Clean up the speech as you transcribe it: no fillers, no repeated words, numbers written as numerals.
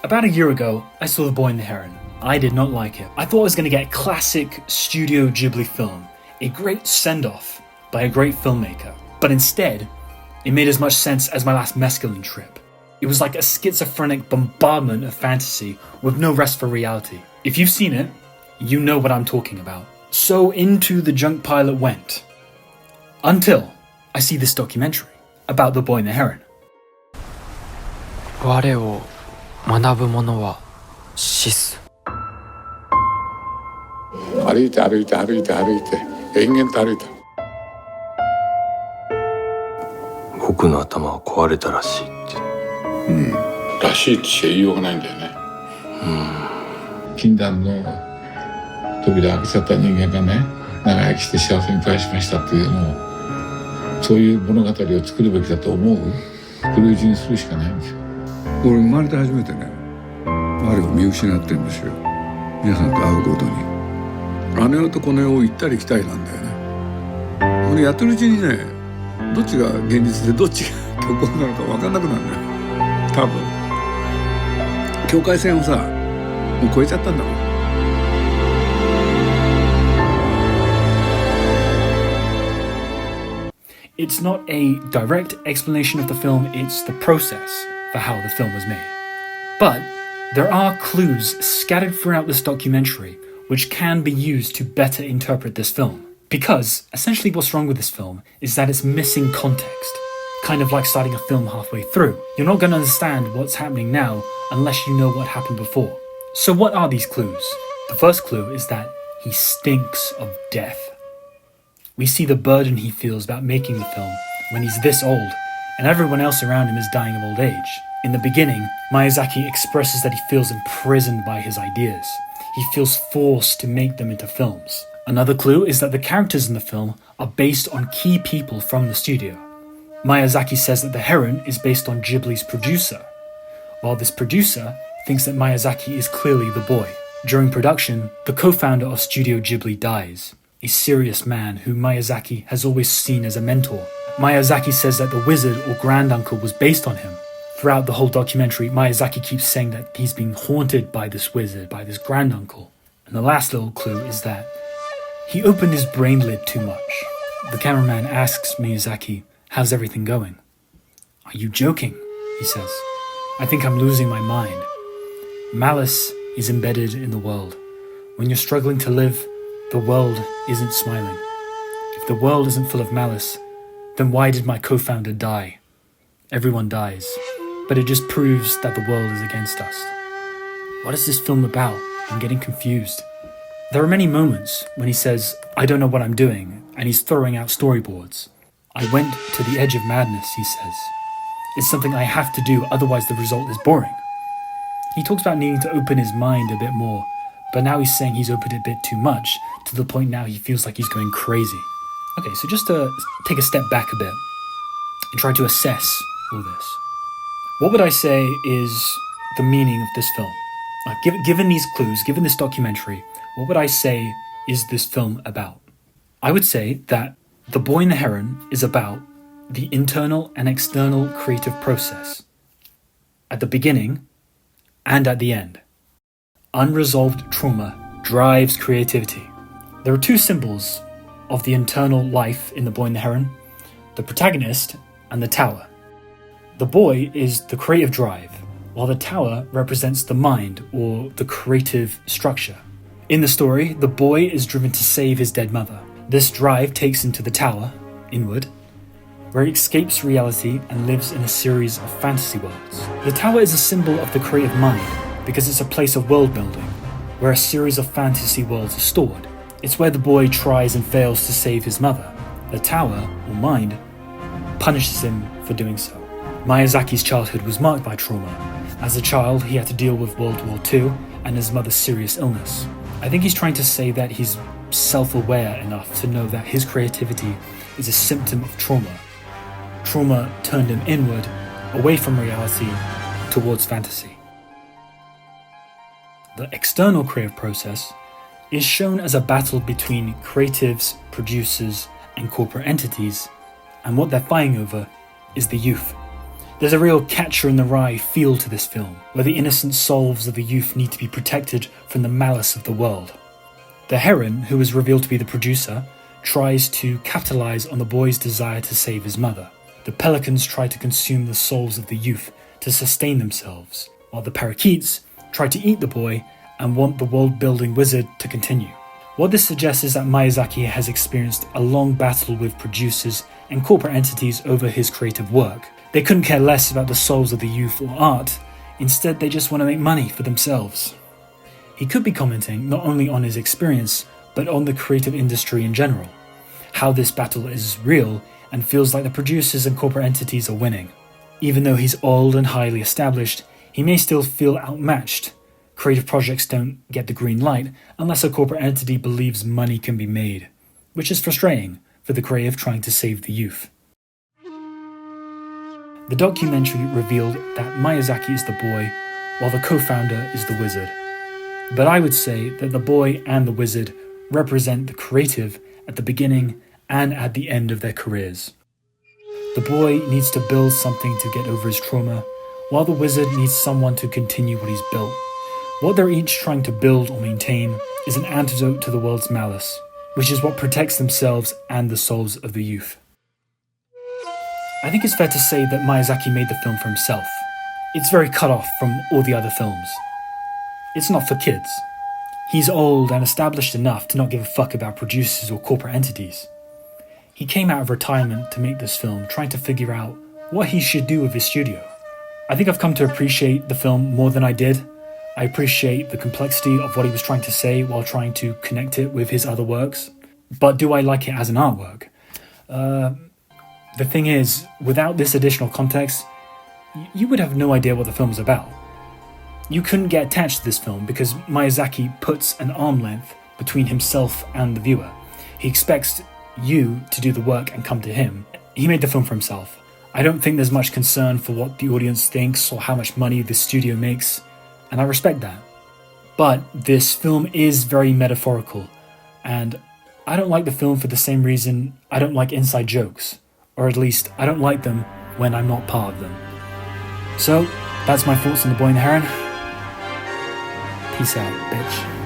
About a year ago, I saw The Boy and the Heron. I did not like it. I thought I was going to get a classic Studio Ghibli film, a great send-off by a great filmmaker. But instead, it made as much sense as my last mescaline trip. It was like a schizophrenic bombardment of fantasy with no rest for reality. If you've seen it, you know what I'm talking about. So into the junk pile it went. Until I see this documentary about The Boy and the Heron. 我を学ぶ者は死す。歩いて延々と歩いた。僕の頭は壊れたらしいって。らしいってしか言いようがないんだよね。禁断の扉を開けちゃった人間がね、長生きして幸せに暮らしましたっていうのを、そういう物語を作るべきだと思う。クルージにするしかないんですよ。俺生まれて初めてね、我を見失ってんですよ。皆さんと会うごとにあの世とこの世を行ったり来たりなんだよね。俺やってるうちにね、どっちが現実でどっちが虚構なのか分かんなくなるんだよ。多分境界線をさ、もう越えちゃったんだもん。It's not a direct explanation of the film, it's the process for how the film was made. But there are clues scattered throughout this documentary which can be used to better interpret this film. Because essentially what's wrong with this film is that it's missing context. Kind of like starting a film halfway through. You're not going to understand what's happening now unless you know what happened before. So what are these clues? The first clue is that he stinks of death. We see the burden he feels about making the film when he's this old, and everyone else around him is dying of old age. In the beginning, Miyazaki expresses that he feels imprisoned by his ideas. He feels forced to make them into films. Another clue is that the characters in the film are based on key people from the studio. Miyazaki says that the Heron is based on Ghibli's producer, while this producer thinks that Miyazaki is clearly the boy. During production, the co-founder of Studio Ghibli dies, a serious man who Miyazaki has always seen as a mentor. Miyazaki says that the wizard or granduncle was based on him. Throughout the whole documentary, Miyazaki keeps saying that he's being haunted by this wizard, by this granduncle. And the last little clue is that he opened his brain lid too much. The cameraman asks Miyazaki, "How's everything going?" "Are you joking?" he says. "I think I'm losing my mind." Malice is embedded in the world. When you're struggling to live, the world isn't smiling. If the world isn't full of malice, then why did my co-founder die? Everyone dies, but it just proves that the world is against us. What is this film about? I'm getting confused. There are many moments when he says, "I don't know what I'm doing," and he's throwing out storyboards. "I went to the edge of madness," he says. "It's something I have to do, otherwise the result is boring." He talks about needing to open his mind a bit more, but now he's saying he's opened it a bit too much, to the point now he feels like he's going crazy. Okay, so just to take a step back a bit and try to assess all this. What would I say is the meaning of this film? Given these clues, given this documentary, what would I say is this film about? I would say that The Boy and the Heron is about the internal and external creative process. At the beginning and at the end. Unresolved trauma drives creativity. There are two symbols of the internal life in The Boy and the Heron, the protagonist and the tower. The boy is the creative drive, while the tower represents the mind or the creative structure. In the story, the boy is driven to save his dead mother. This drive takes him to the tower, inward, where he escapes reality and lives in a series of fantasy worlds. The tower is a symbol of the creative mind because it's a place of world building, where a series of fantasy worlds are stored. It's where the boy tries and fails to save his mother. The tower, or mind, punishes him for doing so. Miyazaki's childhood was marked by trauma. As a child, he had to deal with World War II and his mother's serious illness. I think he's trying to say that he's self-aware enough to know that his creativity is a symptom of trauma. Trauma turned him inward, away from reality, towards fantasy. The external creative process is shown as a battle between creatives, producers, and corporate entities, and what they're fighting over is the youth. There's a real catcher-in-the-rye feel to this film, where the innocent souls of the youth need to be protected from the malice of the world. The Heron, who is revealed to be the producer, tries to capitalize on the boy's desire to save his mother. The pelicans try to consume the souls of the youth to sustain themselves, while the parakeets try to eat the boy and want the world-building wizard to continue. What this suggests is that Miyazaki has experienced a long battle with producers and corporate entities over his creative work. They couldn't care less about the souls of the youth or art, instead they just want to make money for themselves. He could be commenting not only on his experience, but on the creative industry in general, how this battle is real and feels like the producers and corporate entities are winning. Even though he's old and highly established, he may still feel outmatched. Creative projects don't get the green light unless a corporate entity believes money can be made, which is frustrating for the creative trying to save the youth. The documentary revealed that Miyazaki is the boy, while the co-founder is the wizard. But I would say that the boy and the wizard represent the creative at the beginning and at the end of their careers. The boy needs to build something to get over his trauma, while the wizard needs someone to continue what he's built. What they're each trying to build or maintain is an antidote to the world's malice, which is what protects themselves and the souls of the youth. I think it's fair to say that Miyazaki made the film for himself. It's very cut off from all the other films. It's not for kids. He's old and established enough to not give a fuck about producers or corporate entities. He came out of retirement to make this film, trying to figure out what he should do with his studio. I think I've come to appreciate the film more than I did. I appreciate the complexity of what he was trying to say while trying to connect it with his other works. But do I like it as an artwork? The thing is, without this additional context, you would have no idea what the film is about. You couldn't get attached to this film because Miyazaki puts an arm length between himself and the viewer. He expects you to do the work and come to him. He made the film for himself. I don't think there's much concern for what the audience thinks or how much money the studio makes, and I respect that. But this film is very metaphorical, and I don't like the film for the same reason I don't like inside jokes, or at least I don't like them when I'm not part of them. So, that's my thoughts on The Boy and the Heron. Peace out, bitch.